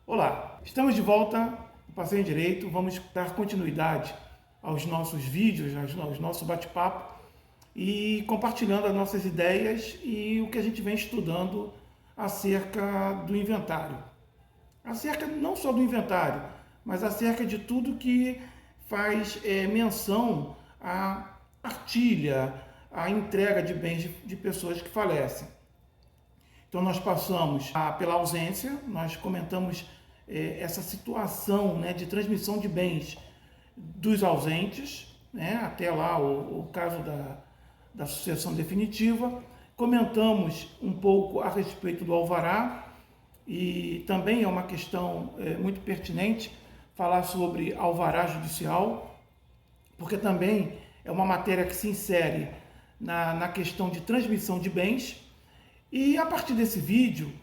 Olá, estamos de volta no Passeio em Direito. Vamos dar continuidade aos nossos vídeos, aos nosso bate-papo e compartilhando as nossas ideias e o que a gente vem estudando acerca do inventário. Acerca não só do inventário, mas acerca de tudo que faz menção à partilha, à entrega de bens de pessoas que falecem. Então nós passamos pela ausência, nós comentamos essa situação, né, de transmissão de bens dos ausentes, né, até lá o caso da sucessão definitiva. Comentamos um pouco a respeito do alvará e também é uma questão muito pertinente falar sobre alvará judicial, porque também é uma matéria que se insere na questão de transmissão de bens. E a partir desse vídeo,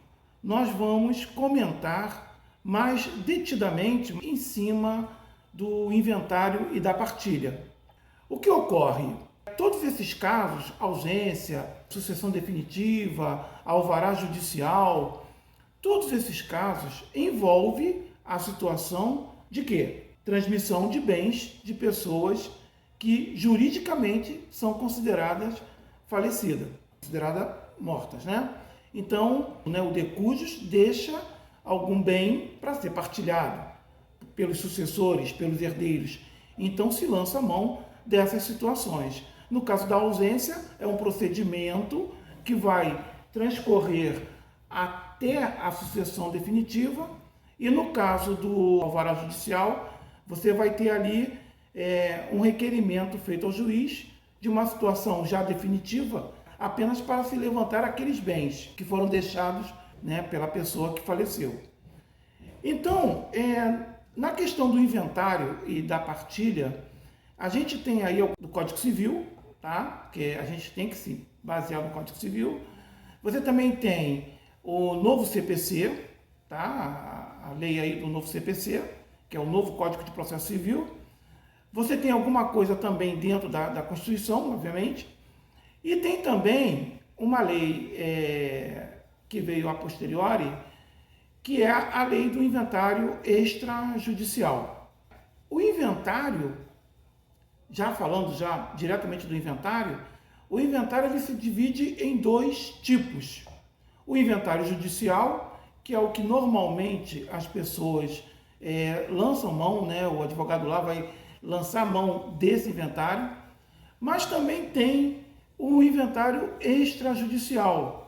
nós vamos comentar mais detidamente em cima do inventário e da partilha. O que ocorre? Todos esses casos, ausência, sucessão definitiva, alvará judicial, todos esses casos envolvem a situação de quê? Transmissão de bens de pessoas que juridicamente são consideradas falecidas, consideradas mortas, né? Então, o de cujus deixa algum bem para ser partilhado pelos sucessores, pelos herdeiros. Então, se lança a mão dessas situações. No caso da ausência, é um procedimento que vai transcorrer até a sucessão definitiva. E no caso do alvará judicial, você vai ter ali um requerimento feito ao juiz de uma situação já definitiva, apenas para se levantar aqueles bens que foram deixados, né, pela pessoa que faleceu. Então, na questão do inventário e da partilha, a gente tem aí o Código Civil, tá? Que a gente tem que se basear no Código Civil. Você também tem o novo CPC, tá? A lei aí do novo CPC, que é o novo Código de Processo Civil. Você tem alguma coisa também dentro da Constituição, obviamente. E tem também uma lei que veio a posteriori, que é a lei do inventário extrajudicial. O inventário, já falando diretamente do inventário, o inventário ele se divide em dois tipos. O inventário judicial, que é o que normalmente as pessoas lançam mão, né? O advogado lá vai lançar mão desse inventário, mas também tem o inventário extrajudicial,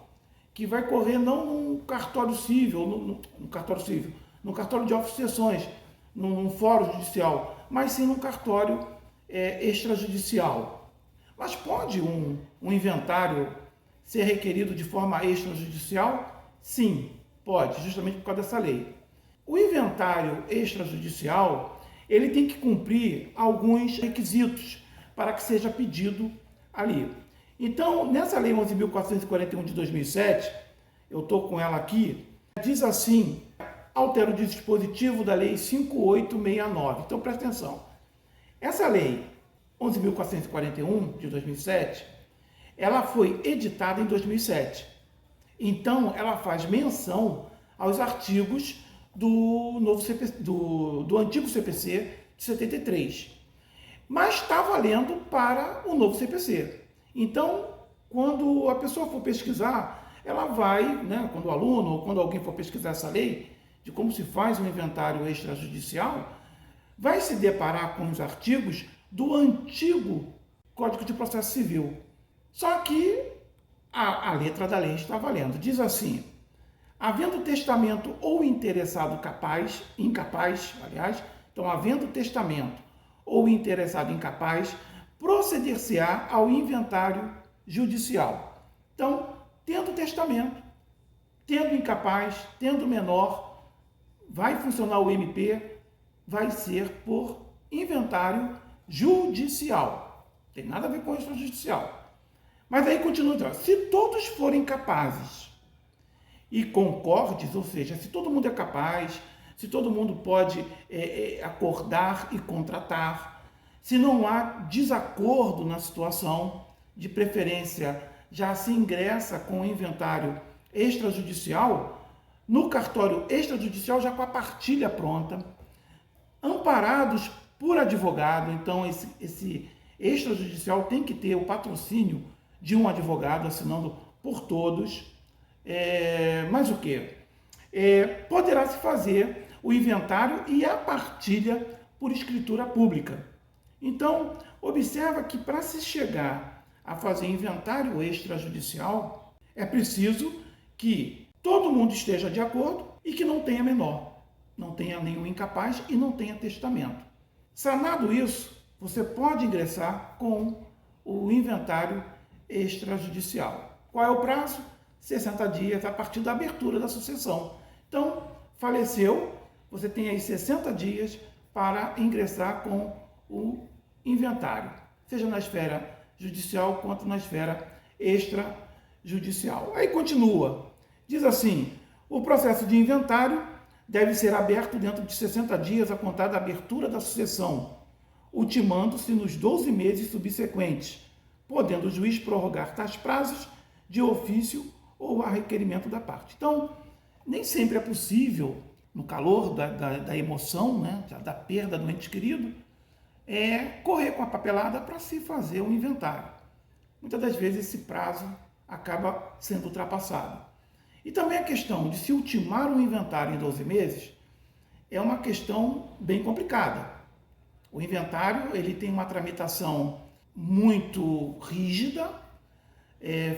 que vai correr não num cartório civil, no cartório de ofício de sessões, num fórum judicial, mas sim num cartório extrajudicial. Mas pode um inventário ser requerido de forma extrajudicial? Sim, pode, justamente por causa dessa lei. O inventário extrajudicial, ele tem que cumprir alguns requisitos para que seja pedido ali. Então, nessa lei 11.441 de 2007, eu estou com ela aqui, diz assim, altera o dispositivo da lei 5869. Então, presta atenção. Essa lei 11.441 de 2007, ela foi editada em 2007. Então, ela faz menção aos artigos do antigo CPC de 73. Mas está valendo para o novo CPC. Então, quando a pessoa for pesquisar, ela vai, né, quando o aluno ou quando alguém for pesquisar essa lei, de como se faz um inventário extrajudicial, vai se deparar com os artigos do antigo Código de Processo Civil. Só que a letra da lei está valendo. Diz assim: havendo testamento ou interessado incapaz, então havendo testamento ou interessado incapaz, proceder-se-á ao inventário judicial. Então, tendo testamento, tendo incapaz, tendo menor, vai funcionar o MP, vai ser por inventário judicial. Tem nada a ver com extrajudicial. Mas aí continua, se todos forem capazes e concordes, ou seja, se todo mundo é capaz, se todo mundo pode acordar e contratar, se não há desacordo na situação, de preferência já se ingressa com o inventário extrajudicial, no cartório extrajudicial já com a partilha pronta, amparados por advogado. Então esse extrajudicial tem que ter o patrocínio de um advogado assinando por todos. Mas o que? Poderá se fazer o inventário e a partilha por escritura pública. Então, observa que para se chegar a fazer inventário extrajudicial, é preciso que todo mundo esteja de acordo e que não tenha menor, não tenha nenhum incapaz e não tenha testamento. Sanado isso, você pode ingressar com o inventário extrajudicial. Qual é o prazo? 60 dias a partir da abertura da sucessão. Então, faleceu, você tem aí 60 dias para ingressar com o inventário, seja na esfera judicial quanto na esfera extrajudicial. Aí continua, diz assim: o processo de inventário deve ser aberto dentro de 60 dias a contar da abertura da sucessão, ultimando-se nos 12 meses subsequentes, podendo o juiz prorrogar tais prazos de ofício ou a requerimento da parte. Então, nem sempre é possível, no calor da emoção, né, da perda do ente querido, correr com a papelada para se fazer um inventário. Muitas das vezes esse prazo acaba sendo ultrapassado. E também a questão de se ultimar um inventário em 12 meses é uma questão bem complicada. O inventário ele tem uma tramitação muito rígida,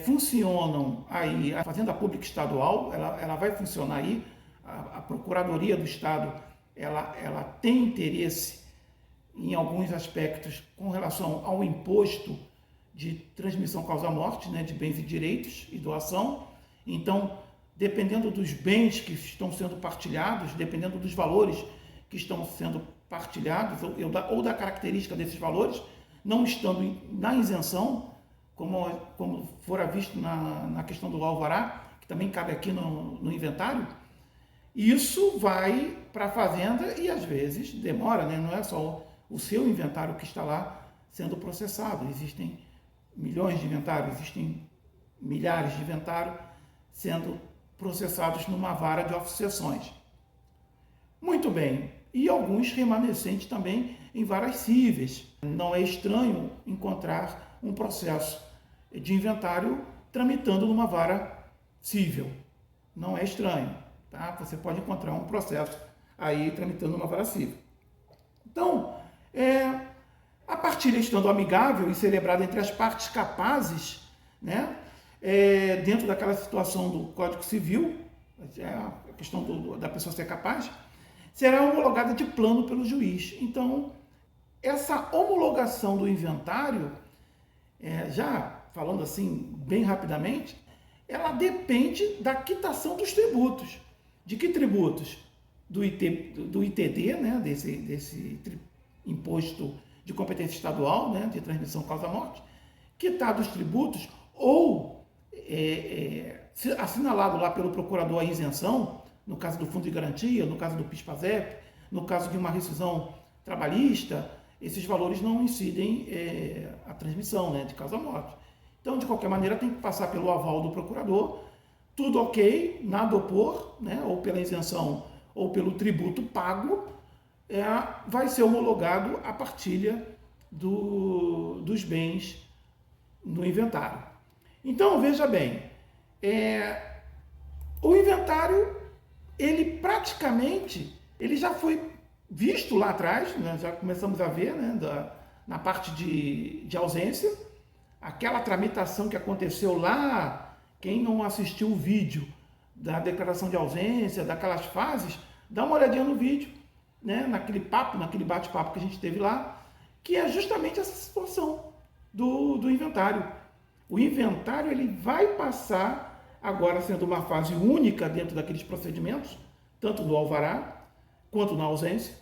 funcionam aí, a Fazenda Pública Estadual, ela vai funcionar aí, a Procuradoria do Estado, ela tem interesse em alguns aspectos com relação ao imposto de transmissão causa-morte, né, de bens e direitos e doação. Então, dependendo dos bens que estão sendo partilhados, dependendo dos valores que estão sendo partilhados, ou da característica desses valores, não estando na isenção, como fora visto na questão do alvará, que também cabe aqui no inventário, isso vai para a fazenda e às vezes demora, né? Não é só o seu inventário que está lá sendo processado, existem milhões de inventários, existem milhares de inventários sendo processados numa vara de oficiações. Muito bem, e alguns remanescentes também em varas cíveis. Não é estranho encontrar um processo de inventário tramitando numa vara cível. Não é estranho, tá? Você pode encontrar um processo aí tramitando numa vara cível. Então, a partilha estando amigável e celebrada entre as partes capazes, né, dentro daquela situação do Código Civil, a questão da pessoa ser capaz, será homologada de plano pelo juiz. Então, essa homologação do inventário, já falando assim bem rapidamente, ela depende da quitação dos tributos. De que tributos? Do ITD, né, desse imposto de competência estadual, né, de transmissão causa-morte, quitados os tributos ou assinalado lá pelo procurador a isenção, no caso do fundo de garantia, no caso do PIS/PASEP, no caso de uma rescisão trabalhista, esses valores não incidem a transmissão, né, de causa-morte. Então, de qualquer maneira, tem que passar pelo aval do procurador, tudo ok, nada opor, né, ou pela isenção ou pelo tributo pago, vai ser homologado a partilha dos bens no inventário. Então, veja bem, o inventário, ele praticamente, ele já foi visto lá atrás, né, já começamos a ver, né, na parte de ausência, aquela tramitação que aconteceu lá, quem não assistiu o vídeo da declaração de ausência, daquelas fases, dá uma olhadinha no vídeo, né, naquele bate-papo que a gente teve lá, que é justamente essa situação do inventário. O inventário ele vai passar, agora sendo uma fase única dentro daqueles procedimentos, tanto no alvará, quanto na ausência,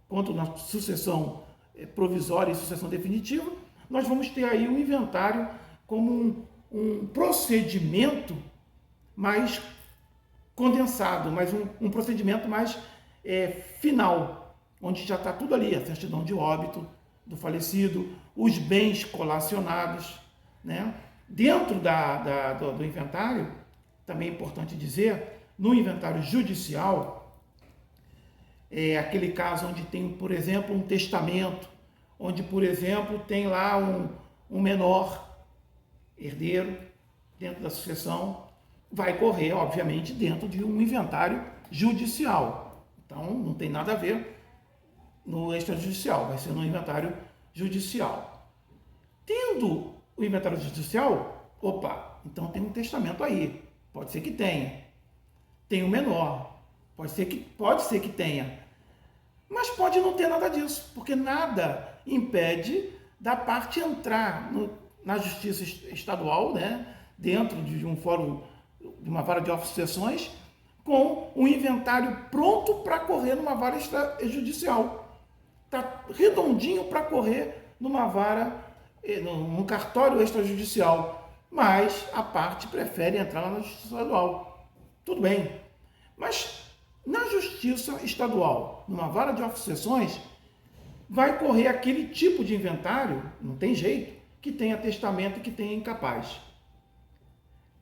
quanto na sucessão provisória e sucessão definitiva, nós vamos ter aí o inventário como um procedimento mais condensado, mais um procedimento mais final, onde já está tudo ali, a certidão de óbito do falecido, os bens colacionados, né? Dentro do inventário, também é importante dizer, no inventário judicial, é aquele caso onde tem, por exemplo, um testamento, onde, por exemplo, tem lá um menor herdeiro dentro da sucessão, vai correr, obviamente, dentro de um inventário judicial. Então, não tem nada a ver no extrajudicial, vai ser no inventário judicial. Tendo o inventário judicial, opa, então tem um testamento aí. Pode ser que tenha. Tem um menor. Pode ser que tenha. Mas pode não ter nada disso, porque nada impede da parte entrar na justiça estadual, né, dentro de um fórum, de uma vara de sucessões, com um inventário pronto para correr numa vara extrajudicial. Está redondinho para correr numa vara, num cartório extrajudicial, mas a parte prefere entrar lá na justiça estadual. Tudo bem, mas na justiça estadual, numa vara de sucessões, vai correr aquele tipo de inventário, não tem jeito, que tenha testamento e que tenha incapaz.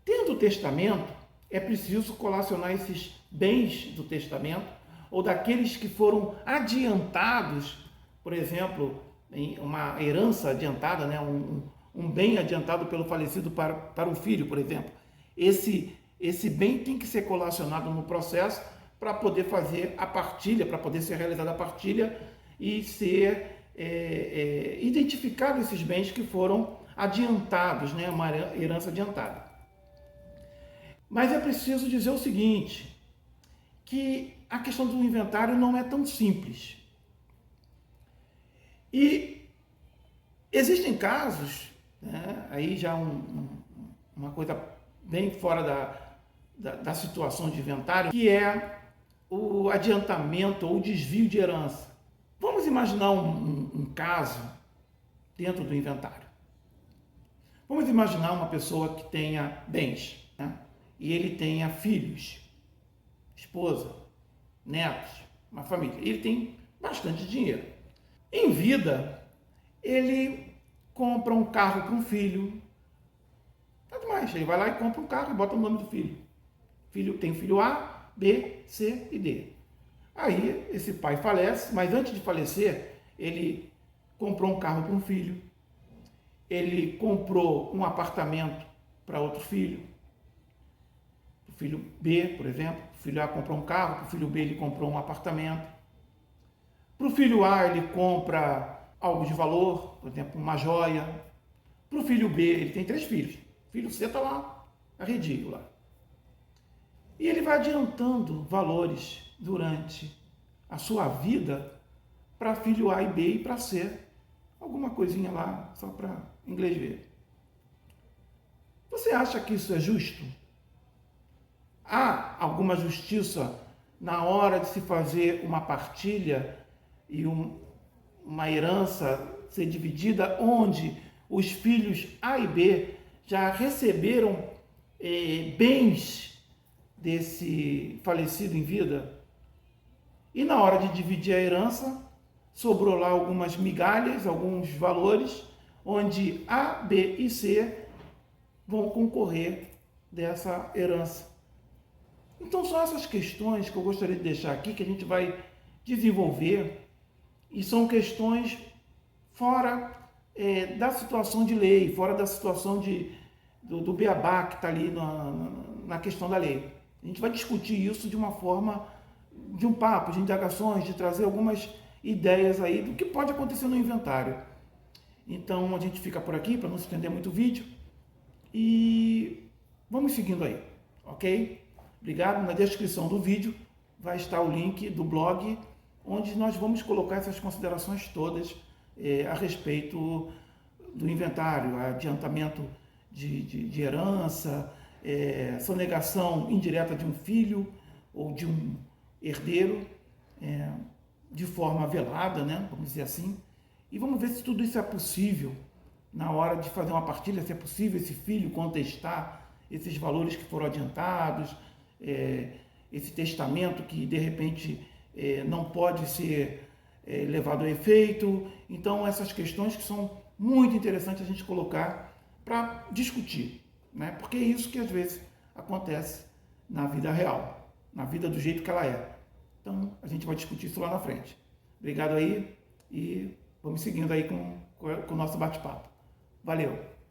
Tendo testamento, é preciso colacionar esses bens do testamento ou daqueles que foram adiantados, por exemplo, em uma herança adiantada, né? um bem adiantado pelo falecido para o filho, por exemplo. Esse bem tem que ser colacionado no processo para poder fazer a partilha, para poder ser realizada a partilha e ser identificado esses bens que foram adiantados, né? Uma herança adiantada. Mas é preciso dizer o seguinte, que a questão do inventário não é tão simples. E existem casos, né, aí já uma coisa bem fora da situação de inventário, que é o adiantamento ou o desvio de herança. Vamos imaginar um caso dentro do inventário. Vamos imaginar uma pessoa que tenha bens, né, e ele tenha filhos, esposa, netos, uma família. Ele tem bastante dinheiro. Em vida, ele compra um carro para um filho. Nada mais. Ele vai lá e compra um carro e bota o nome do filho. Tem filho A, B, C e D. Aí esse pai falece, mas antes de falecer, ele comprou um carro para um filho. Ele comprou um apartamento para outro filho. O filho B, por exemplo, o filho A comprou um carro, para o filho B ele comprou um apartamento. Para o filho A ele compra algo de valor, por exemplo, uma joia. Para o filho B, ele tem 3 filhos. O filho C está lá, arredio lá. E ele vai adiantando valores durante a sua vida para filho A e B e para C. Alguma coisinha lá, só para inglês ver. Você acha que isso é justo? Há alguma justiça na hora de se fazer uma partilha e uma herança ser dividida, onde os filhos A e B já receberam bens desse falecido em vida? E na hora de dividir a herança, sobrou lá algumas migalhas, alguns valores, onde A, B e C vão concorrer dessa herança. Então são essas questões que eu gostaria de deixar aqui, que a gente vai desenvolver, e são questões fora da situação de lei, fora da situação do beabá que está ali na questão da lei. A gente vai discutir isso de uma forma, de um papo, de indagações, de trazer algumas ideias aí do que pode acontecer no inventário. Então a gente fica por aqui para não se estender muito o vídeo e vamos seguindo aí, ok? Obrigado. Na descrição do vídeo vai estar o link do blog, onde nós vamos colocar essas considerações todas a respeito do inventário, adiantamento de herança, sonegação indireta de um filho ou de um herdeiro, de forma velada, né, vamos dizer assim, e vamos ver se tudo isso é possível na hora de fazer uma partilha, se é possível esse filho contestar esses valores que foram adiantados, esse testamento que de repente não pode ser levado a efeito. Então essas questões que são muito interessantes a gente colocar para discutir, né? Porque é isso que às vezes acontece na vida real, na vida do jeito que ela é. Então, a gente vai discutir isso lá na frente. Obrigado aí e vamos seguindo aí com o nosso bate-papo. Valeu!